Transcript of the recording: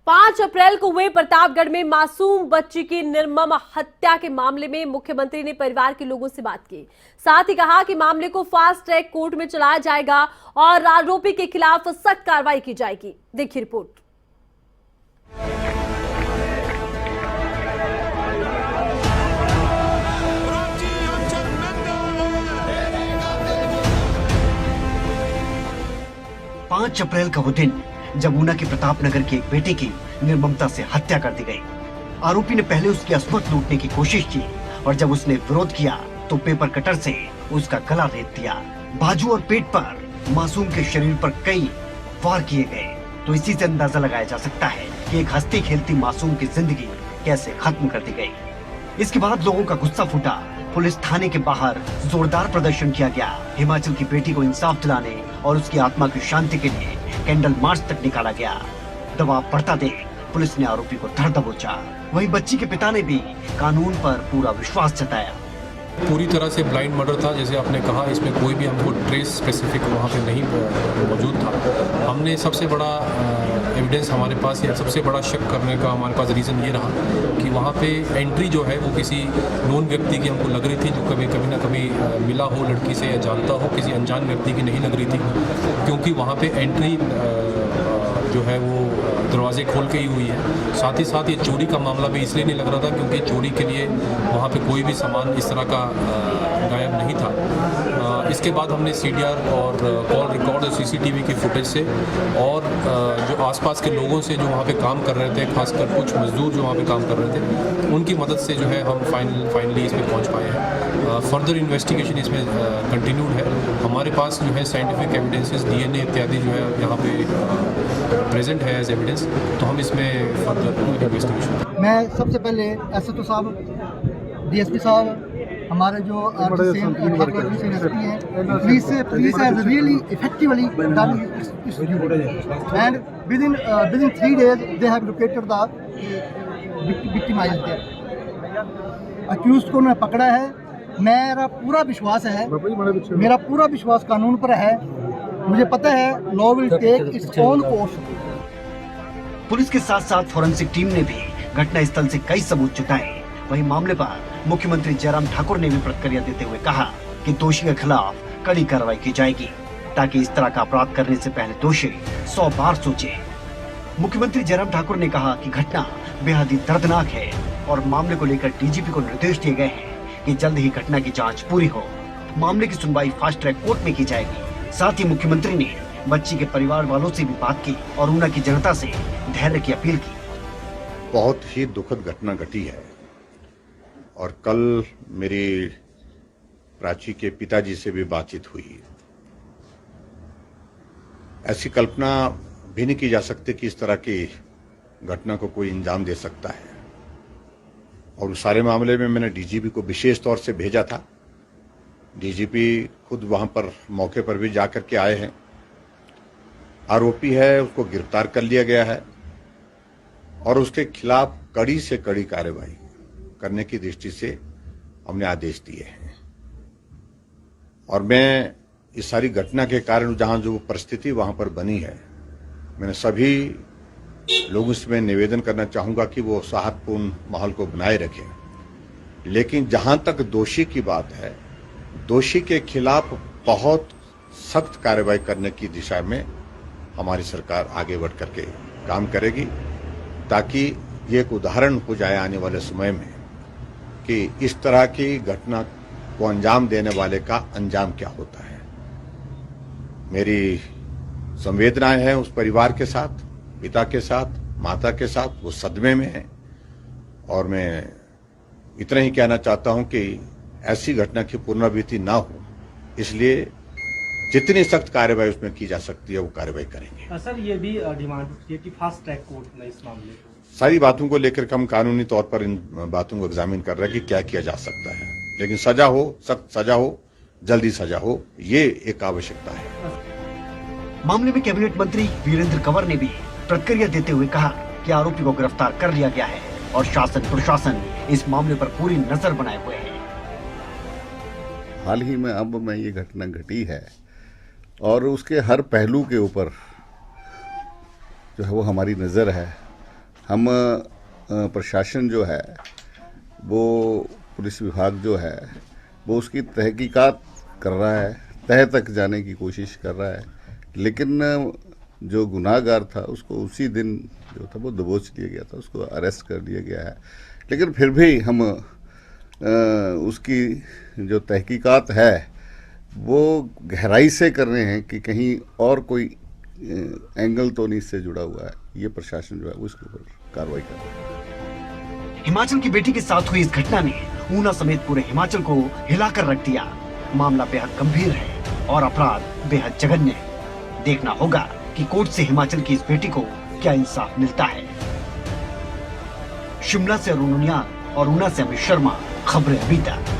5 अप्रैल को हुए प्रतापगढ़ में मासूम बच्ची की निर्मम हत्या के मामले में मुख्यमंत्री ने परिवार के लोगों से बात की। साथ ही कहा कि मामले को फास्ट ट्रैक कोर्ट में चलाया जाएगा और आरोपी के खिलाफ सख्त कार्रवाई की जाएगी। देखिए रिपोर्ट। पांच अप्रैल का वो दिन जब ऊना के प्रतापनगर की एक बेटी की निर्ममता से हत्या कर दी गई। आरोपी ने पहले उसकी अस्मत लूटने की कोशिश की और जब उसने विरोध किया तो पेपर कटर से उसका गला रेत दिया। बाजू और पेट पर मासूम के शरीर पर कई वार किए गए। तो इसी से अंदाजा लगाया जा सकता है कि एक हंसती खेलती मासूम की जिंदगी कैसे खत्म कर दी गई। इसके बाद लोगों का गुस्सा फूटा। पुलिस थाने के बाहर जोरदार प्रदर्शन किया गया। हिमाचल की बेटी को इंसाफ दिलाने और उसकी आत्मा की शांति के लिए कैंडल मार्च तक निकाला गया। दबाव बढ़ता देख पुलिस ने आरोपी को धर दबोचा। वहीं बच्ची के पिता ने भी कानून पर पूरा विश्वास जताया। पूरी तरह से ब्लाइंड मर्डर था, जैसे आपने कहा। इसमें कोई भी हमको ट्रेस स्पेसिफिक वहाँ पे नहीं मौजूद था। हमने सबसे बड़ा एविडेंस हमारे पास या सबसे बड़ा शक करने का हमारे पास रीज़न ये रहा कि वहाँ पे एंट्री जो है वो किसी नोन व्यक्ति की हमको लग रही थी, जो कभी ना कभी मिला हो लड़की से या जानता हो। किसी अनजान व्यक्ति की नहीं लग रही थी, क्योंकि वहाँ पे एंट्री जो है वो दरवाजे खोल के ही हुई है। साथ ही साथ ये चोरी का मामला भी इसलिए नहीं लग रहा था क्योंकि चोरी के लिए वहाँ पे कोई भी सामान इस तरह का गायब नहीं था। इसके बाद हमने सीडीआर और कॉल रिकॉर्ड और सीसीटीवी की फुटेज से और जो आसपास के लोगों से जो वहाँ पे काम कर रहे थे, खासकर कुछ मजदूर जो वहाँ पे काम कर रहे थे, उनकी मदद से जो है हम फाइनली इसमें पहुँच पाए हैं। फर्दर इन्वेस्टिगेशन इसमें कंटिन्यूड है। हमारे पास जो है साइंटिफिक एविडेंसेस, डीएनए इत्यादि जो है यहाँ पे प्रेजेंट है एज एविडेंस, तो हम इसमें फर्दर इन्वेस्टिगेशन। मैं सबसे पहले एसएचओ साहब, डीएसपी साहब, हमारे जो एसपी हैं, police has really effectively done its duty, and within 3 days they have located the victimized there. Accused को उन्होंने पकड़ा है। मेरा पूरा विश्वास कानून पर है। मुझे पता है law will take its own course. Police के साथ साथ फोरेंसिक टीम ने भी घटना स्थल से कई सबूत जुटाए। वहीं मामले पर मुख्यमंत्री जयराम ठाकुर ने भी प्रतिक्रिया देते हुए कहा कि दोषी के खिलाफ कड़ी कार्रवाई की जाएगी ताकि इस तरह का अपराध करने से पहले दोषी 100 बार सोचे। मुख्यमंत्री जयराम ठाकुर ने कहा कि घटना बेहद ही दर्दनाक है और मामले को लेकर डीजीपी को निर्देश दिए गए हैं कि जल्द ही घटना की जांच पूरी हो। मामले की सुनवाई फास्ट ट्रैक कोर्ट में की जाएगी। साथ ही मुख्यमंत्री ने बच्ची के परिवार वालों से भी बात की और ऊना की जनता से धैर्य की अपील की। बहुत ही दुखद घटना घटी है और कल मेरी प्राची के पिताजी से भी बातचीत हुई। ऐसी कल्पना भी नहीं की जा सकती कि इस तरह की घटना को कोई अंजाम दे सकता है। और उस सारे मामले में मैंने डीजीपी को विशेष तौर से भेजा था। डीजीपी खुद वहां पर मौके पर भी जाकर के आए हैं। आरोपी है, उसको गिरफ्तार कर लिया गया है और उसके खिलाफ कड़ी से कड़ी कार्रवाई करने की दृष्टि से हमने आदेश दिए हैं। और मैं इस सारी घटना के कारण जहां जो परिस्थिति वहां पर बनी है, मैंने सभी लोगों से मैं निवेदन करना चाहूंगा कि वो सौहार्दपूर्ण माहौल को बनाए रखें। लेकिन जहां तक दोषी की बात है, दोषी के खिलाफ बहुत सख्त कार्रवाई करने की दिशा में हमारी सरकार आगे बढ़ करके काम करेगी ताकि ये एक उदाहरण हो जाए आने वाले समय में कि इस तरह की घटना को अंजाम देने वाले का अंजाम क्या होता है। मेरी संवेदनाएं हैं उस परिवार के साथ, पिता के साथ, माता के साथ। वो सदमे में है और मैं इतना ही कहना चाहता हूं कि ऐसी घटना की पुनरावृत्ति ना हो, इसलिए जितनी सख्त कार्रवाई उसमें की जा सकती है वो कार्रवाई करेंगे। सर, ये भी डिमांड उठती है कि फास्ट ट्रैक कोर्ट में इस मामले को सारी बातों को लेकर हम कानूनी तौर पर इन बातों को एग्जामिन कर रहे हैं कि क्या किया जा सकता है, लेकिन सजा हो, सख्त सजा हो, जल्दी सजा हो, ये एक आवश्यकता है। मामले में कैबिनेट मंत्री वीरेंद्र कंवर ने भी प्रतिक्रिया देते हुए कहा कि आरोपी को गिरफ्तार कर लिया गया है और शासन प्रशासन इस मामले पर पूरी नजर बनाए हुए है। हाल ही में अब में ये घटना घटी है और उसके हर पहलू के ऊपर जो है वो हमारी नज़र है हम प्रशासन जो है वो पुलिस विभाग जो है वो उसकी तहकीकात कर रहा है, तह तक जाने की कोशिश कर रहा है, लेकिन जो गुनाहगार था उसको उसी दिन जो था वो दबोच लिया गया था, उसको अरेस्ट कर लिया गया है। लेकिन फिर भी हम उसकी जो तहकीकात है वो गहराई से कर रहे हैं कि कहीं और कोई एंगल तो नहीं इससे जुड़ा हुआ है। ये प्रशासन जो है वो इसके ऊपर कार्रवाई कर रहा है। हिमाचल की बेटी के साथ हुई इस घटना ने ऊना समेत पूरे हिमाचल को हिलाकर रख दिया। मामला बेहद गंभीर है और अपराध बेहद जघन्य है। देखना होगा कि कोर्ट से हिमाचल की इस बेटी को क्या इंसाफ मिलता है। शिमला से अरुण उनियाल और ऊना से अमित शर्मा, खबरें अभी तक।